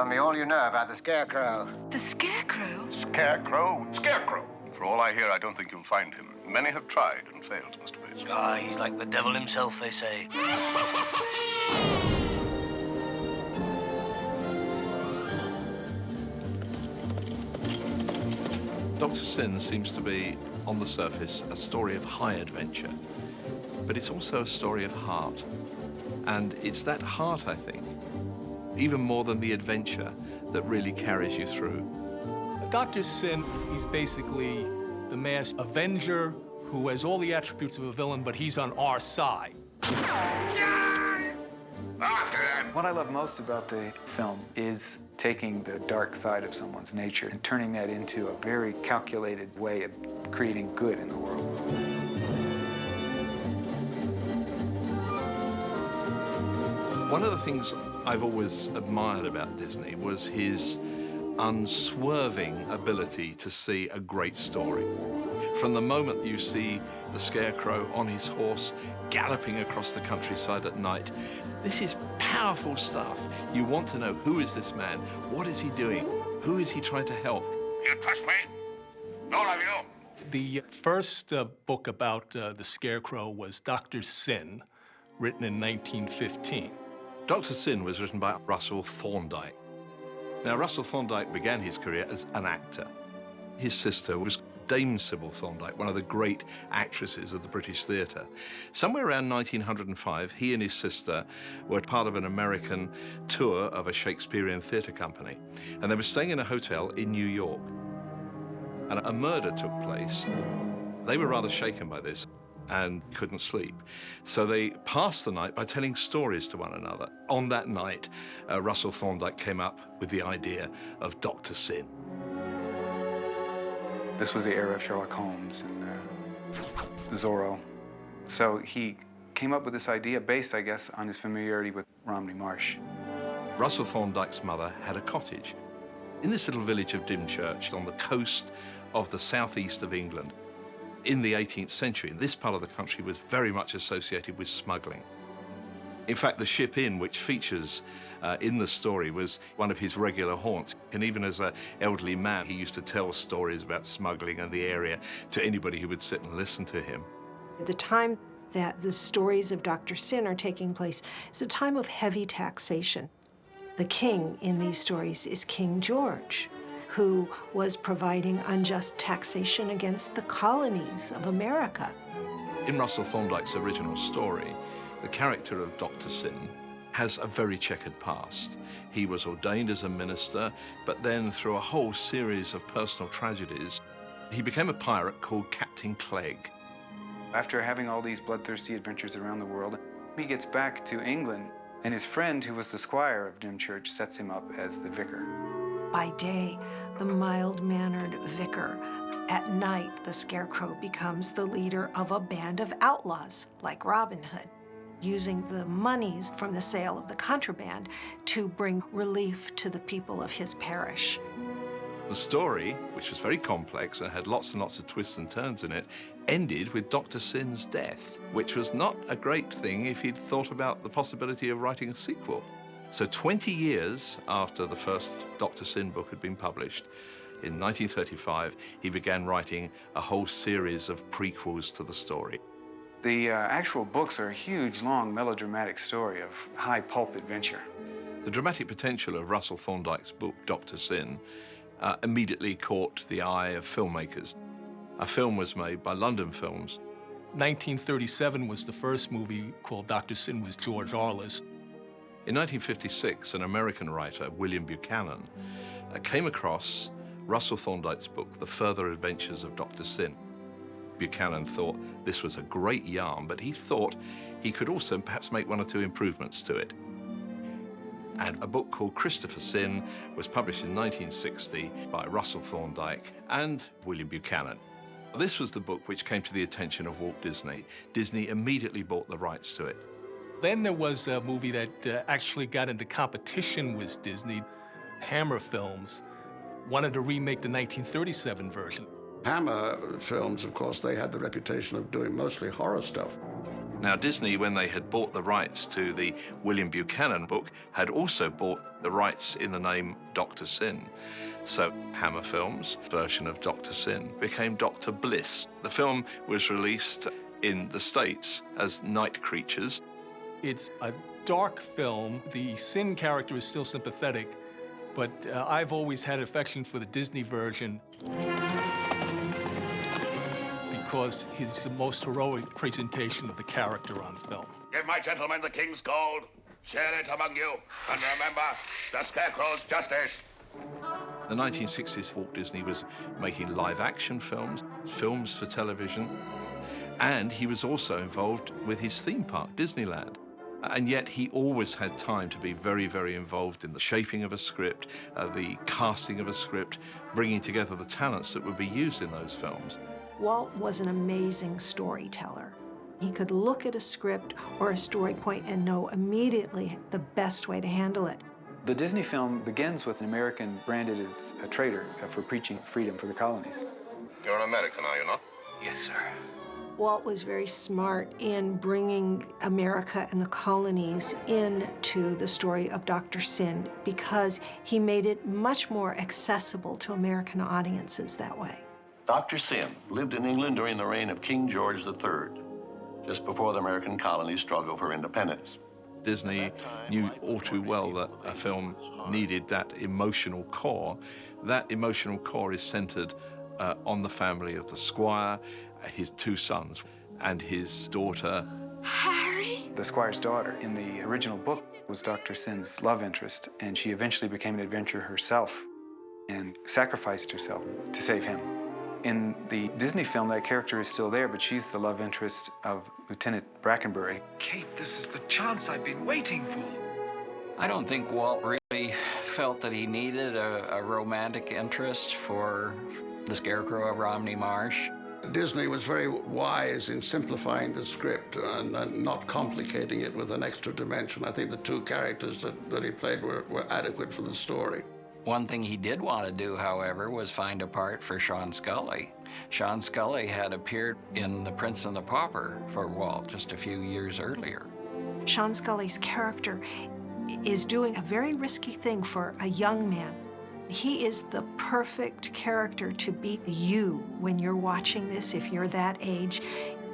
Tell me all you know about the Scarecrow. The Scarecrow? Scarecrow? Scarecrow. For all I hear, I don't think you'll find him. Many have tried and failed, Mr. Bates. Ah, he's like the devil himself, they say. Dr. Sin seems to be, on the surface, a story of high adventure, but it's also a story of heart. And it's that heart, I think, even more than the adventure, that really carries you through. Dr. Sin, he's basically the masked avenger who has all the attributes of a villain, but he's on our side. What I love most about the film is taking the dark side of someone's nature and turning that into a very calculated way of creating good in the world. One of the things I've always admired about Disney was his unswerving ability to see a great story. From the moment you see the Scarecrow on his horse galloping across the countryside at night, this is powerful stuff. You want to know, who is this man? What is he doing? Who is he trying to help? You trust me? All of you? The first book about the Scarecrow was Dr. Sin, written in 1915. Dr. Sin was written by Russell Thorndike. Now, Russell Thorndike began his career as an actor. His sister was Dame Sybil Thorndike, one of the great actresses of the British theatre. Somewhere around 1905, he and his sister were part of an American tour of a Shakespearean theatre company, and they were staying in a hotel in New York. And a murder took place. They were rather shaken by this and couldn't sleep. So they passed the night by telling stories to one another. On that night, Russell Thorndike came up with the idea of Dr. Sin. This was the era of Sherlock Holmes and Zorro. So he came up with this idea based, I guess, on his familiarity with Romney Marsh. Russell Thorndike's mother had a cottage in this little village of Dymchurch on the coast of the southeast of England. In the 18th century, this part of the country was very much associated with smuggling. In fact, the Ship Inn, which features in the story, was one of his regular haunts. And even as an elderly man, he used to tell stories about smuggling and the area to anybody who would sit and listen to him. At the time that the stories of Dr. Sin are taking place, it's a time of heavy taxation. The king in these stories is King George, who was providing unjust taxation against the colonies of America. In Russell Thorndike's original story, the character of Dr. Sin has a very checkered past. He was ordained as a minister, but then through a whole series of personal tragedies, he became a pirate called Captain Clegg. After having all these bloodthirsty adventures around the world, he gets back to England, and his friend, who was the squire of Dymchurch, sets him up as the vicar. By day, the mild-mannered vicar. At night, the Scarecrow becomes the leader of a band of outlaws, like Robin Hood, using the monies from the sale of the contraband to bring relief to the people of his parish. The story, which was very complex and had lots and lots of twists and turns in it, ended with Dr. Sin's death, which was not a great thing if he'd thought about the possibility of writing a sequel. So 20 years after the first Dr. Sin book had been published, in 1935, he began writing a whole series of prequels to the story. The actual books are a huge, long, melodramatic story of high pulp adventure. The dramatic potential of Russell Thorndike's book, Dr. Sin, immediately caught the eye of filmmakers. A film was made by London Films. 1937 was the first movie called Dr. Sin with George Arliss. In 1956, an American writer, William Buchanan, came across Russell Thorndike's book, The Further Adventures of Dr. Sin. Buchanan thought this was a great yarn, but he thought he could also perhaps make one or two improvements to it. And a book called Christopher Sin was published in 1960 by Russell Thorndike and William Buchanan. This was the book which came to the attention of Walt Disney. Disney immediately bought the rights to it. Then there was a movie that actually got into competition with Disney. Hammer Films wanted to remake the 1937 version. Hammer Films, of course, they had the reputation of doing mostly horror stuff. Now, Disney, when they had bought the rights to the William Buchanan book, had also bought the rights in the name Dr. Sin. So Hammer Films' version of Dr. Sin became Dr. Bliss. The film was released in the States as Night Creatures. It's a dark film. The Sin character is still sympathetic, but I've always had affection for the Disney version because he's the most heroic presentation of the character on film. Give my gentlemen the king's gold. Share it among you. And remember, the Scarecrow's justice. In the 1960s, Walt Disney was making live-action films, films for television, and he was also involved with his theme park, Disneyland. And yet he always had time to be very, very involved in the shaping of a script, the casting of a script, bringing together the talents that would be used in those films. Walt was an amazing storyteller. He could look at a script or a story point and know immediately the best way to handle it. The Disney film begins with an American branded as a traitor for preaching freedom for the colonies. You're an American, are you not? Yes, sir. Walt was very smart in bringing America and the colonies into the story of Dr. Sin because he made it much more accessible to American audiences that way. Dr. Sin lived in England during the reign of King George III, just before the American colonies struggled for independence. Disney knew all too well that a film needed that emotional core. That emotional core is centered on the family of the squire, his two sons, and his daughter. Harry? The squire's daughter in the original book was Dr. Sin's love interest, and she eventually became an adventurer herself and sacrificed herself to save him. In the Disney film, that character is still there, but she's the love interest of Lieutenant Brackenbury. Kate, this is the chance I've been waiting for. I don't think Walt really felt that he needed a romantic interest for the Scarecrow of Romney Marsh. Disney was very wise in simplifying the script and not complicating it with an extra dimension. I think the two characters that he played were adequate for the story. One thing he did want to do, however, was find a part for Sean Scully. Sean Scully had appeared in The Prince and the Pauper for Walt just a few years earlier. Sean Scully's character is doing a very risky thing for a young man. He is the perfect character to be you when you're watching this. If you're that age,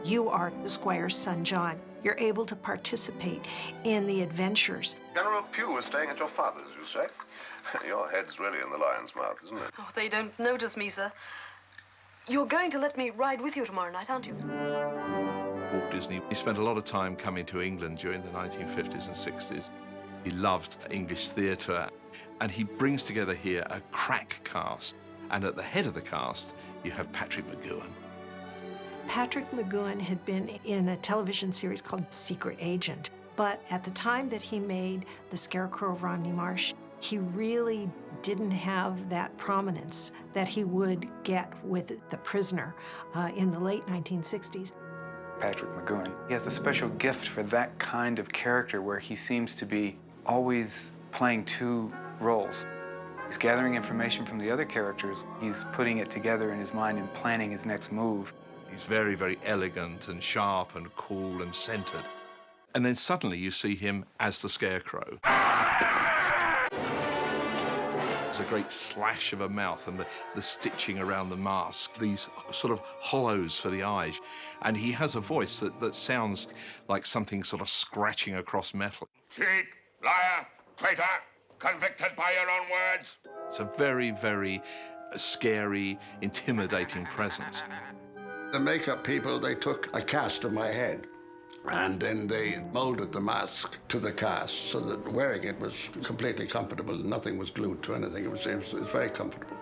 you are the squire's son, John. You're able to participate in the adventures. General Pugh was staying at your father's, you say? Your head's really in the lion's mouth, isn't it? Oh, they don't notice me, sir. You're going to let me ride with you tomorrow night, aren't you? Walt Disney, he spent a lot of time coming to England during the 1950s and 60s. He loved English theatre, and he brings together here a crack cast. And at the head of the cast, you have Patrick McGoohan. Patrick McGoohan had been in a television series called Secret Agent, but at the time that he made The Scarecrow of Romney Marsh, he really didn't have that prominence that he would get with The Prisoner in the late 1960s. Patrick McGoohan, he has a special gift for that kind of character where he seems to be always playing two roles. He's gathering information from the other characters, he's putting it together in his mind and planning his next move. He's very, very elegant and sharp and cool and centered. And then suddenly you see him as the Scarecrow. There's a great slash of a mouth and the stitching around the mask, these sort of hollows for the eyes. And he has a voice that sounds like something sort of scratching across metal. Cheat, liar, traitor, convicted by your own words. It's a very, very scary, intimidating presence. The makeup people, they took a cast of my head, and then they molded the mask to the cast so that wearing it was completely comfortable. Nothing was glued to anything. It was very comfortable.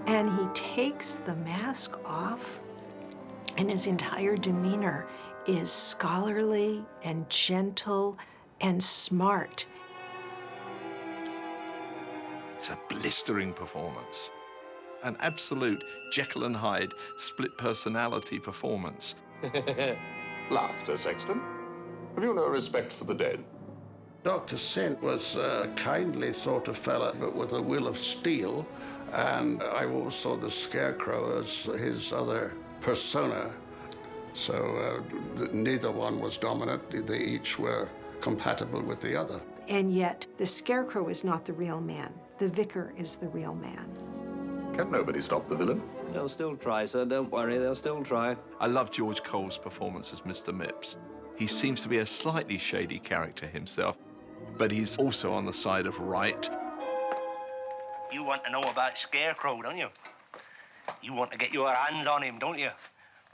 And he takes the mask off, and his entire demeanor is scholarly and gentle and smart. It's a blistering performance. An absolute Jekyll and Hyde split personality performance. Laughter, Sexton. Have you no respect for the dead? Dr. Sin was a kindly sort of fella, but with a will of steel. And I always saw the Scarecrow as his other persona. So neither one was dominant. They each were compatible with the other. And yet, the Scarecrow is not the real man. The vicar is the real man. Can nobody stop the villain? They'll still try, sir. Don't worry, they'll still try. I love George Cole's performance as Mr. Mipps. He seems to be a slightly shady character himself, but he's also on the side of right. You want to know about Scarecrow, don't you? You want to get your hands on him, don't you?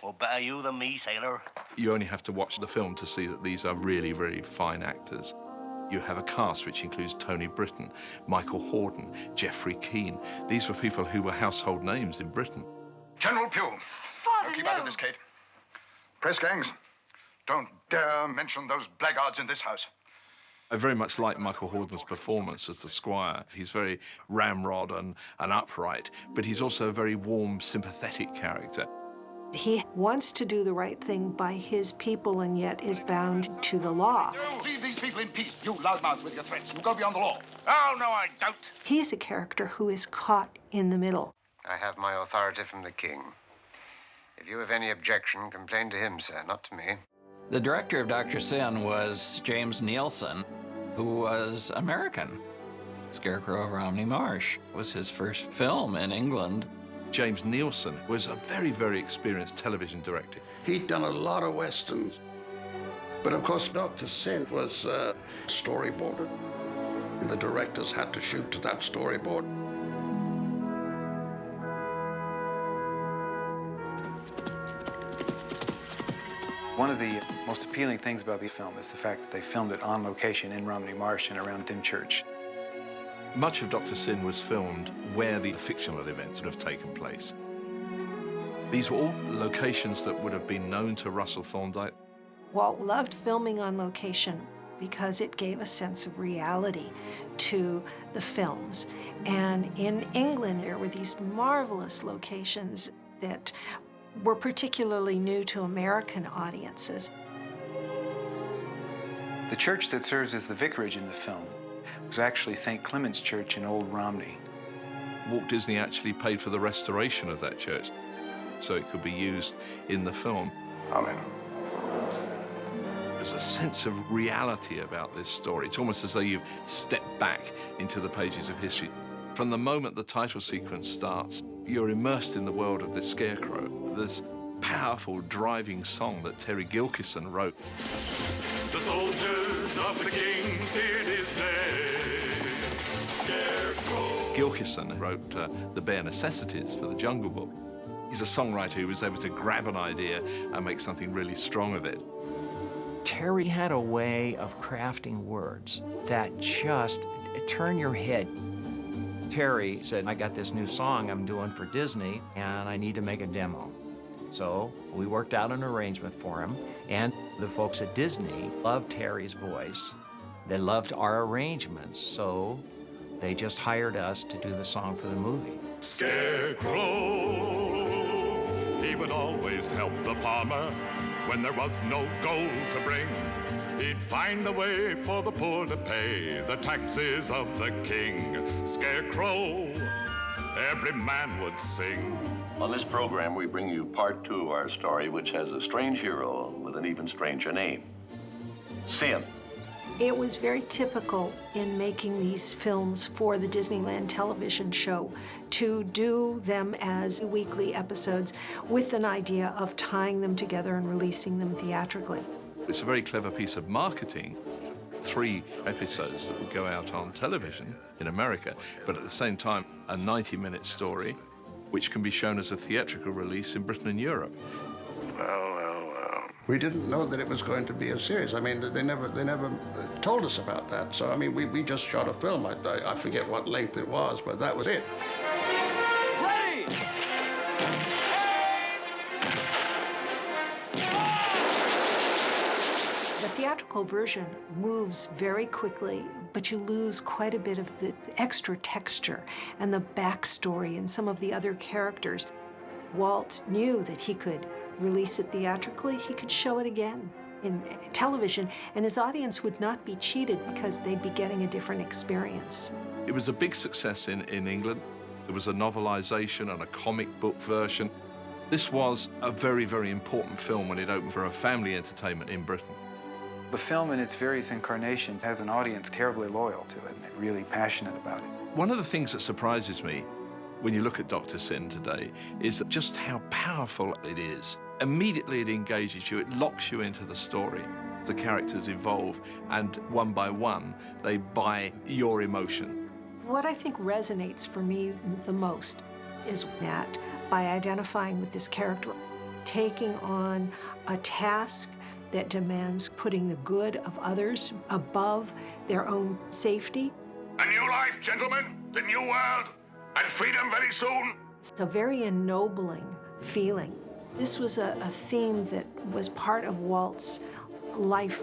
Well, better you than me, sailor. You only have to watch the film to see that these are really, really fine actors. You have a cast which includes Tony Britton, Michael Hordern, Geoffrey Keane. These were people who were household names in Britain. General Pugh. Father, Now keep no. out of this, Kate. Press gangs, don't dare mention those blackguards in this house. I very much like Michael Hordern's performance as the squire. He's very ramrod and upright, but he's also a very warm, sympathetic character. He wants to do the right thing by his people and yet is bound to the law. Leave these people in peace, you loudmouth with your threats. You go beyond the law. Oh, no, I don't. He's a character who is caught in the middle. I have my authority from the king. If you have any objection, complain to him, sir, not to me. The director of Dr. Sin was James Neilson, who was American. Scarecrow of Romney Marsh was his first film in England. James Neilson was a very, very experienced television director. He'd done a lot of westerns. But of course, Dr. Sin was storyboarded. The directors had to shoot to that storyboard. One of the most appealing things about the film is the fact that they filmed it on location in Romney Marsh and around Dymchurch. Much of Dr. Sin was filmed where the fictional events would have taken place. These were all locations that would have been known to Russell Thorndike. Walt loved filming on location because it gave a sense of reality to the films. And in England, there were these marvelous locations that were particularly new to American audiences. The church that serves as the vicarage in the film was actually St. Clement's Church in Old Romney. Walt Disney actually paid for the restoration of that church so it could be used in the film. Amen. There's a sense of reality about this story. It's almost as though you've stepped back into the pages of history. From the moment the title sequence starts, you're immersed in the world of this Scarecrow. This powerful, driving song that Terry Gilkyson wrote. The soldiers of the king feared his name, Scarecrow. Gilkyson wrote the bare necessities for the Jungle Book. He's a songwriter who was able to grab an idea and make something really strong of it. Terry had a way of crafting words that just turn your head. Terry said, I got this new song I'm doing for Disney, and I need to make a demo. So we worked out an arrangement for him, and the folks at Disney loved Terry's voice. They loved our arrangements, so they just hired us to do the song for the movie. Scarecrow, he would always help the farmer when there was no gold to bring. He'd find a way for the poor to pay the taxes of the king. Scarecrow, every man would sing. On this program, we bring you part 2 of our story, which has a strange hero with an even stranger name, Sin. It was very typical in making these films for the Disneyland television show to do them as weekly episodes with an idea of tying them together and releasing them theatrically. It's a very clever piece of marketing. 3 episodes that would go out on television in America, but at the same time, a 90-minute story which can be shown as a theatrical release in Britain and Europe. Well. We didn't know that it was going to be a series. I mean, they never told us about that. So, I mean, we just shot a film. I forget what length it was, but that was it. Ready! The theatrical version moves very quickly, but you lose quite a bit of the extra texture and the backstory and some of the other characters. Walt knew that he could release it theatrically, he could show it again in television, and his audience would not be cheated because they'd be getting a different experience. It was a big success in England. There was a novelization and a comic book version. This was a very, very important film when it opened for a family entertainment in Britain. The film in its various incarnations has an audience terribly loyal to it and really passionate about it. One of the things that surprises me when you look at Dr. Sin today is just how powerful it is. Immediately it engages you, it locks you into the story. The characters evolve, and one by one, they buy your emotion. What I think resonates for me the most is that by identifying with this character, taking on a task that demands putting the good of others above their own safety. A new life, gentlemen, the new world, and freedom very soon. It's a very ennobling feeling. This was a theme that was part of Walt's life.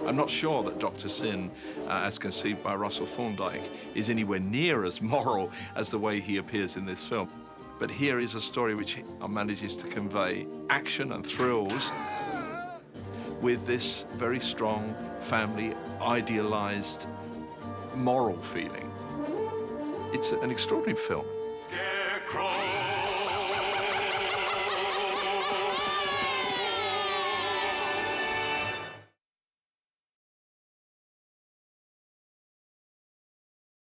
I'm not sure that Dr. Sin, as conceived by Russell Thorndike, is anywhere near as moral as the way he appears in this film. But here is a story which manages to convey action and thrills with this very strong, family, idealized, moral feeling. It's an extraordinary film.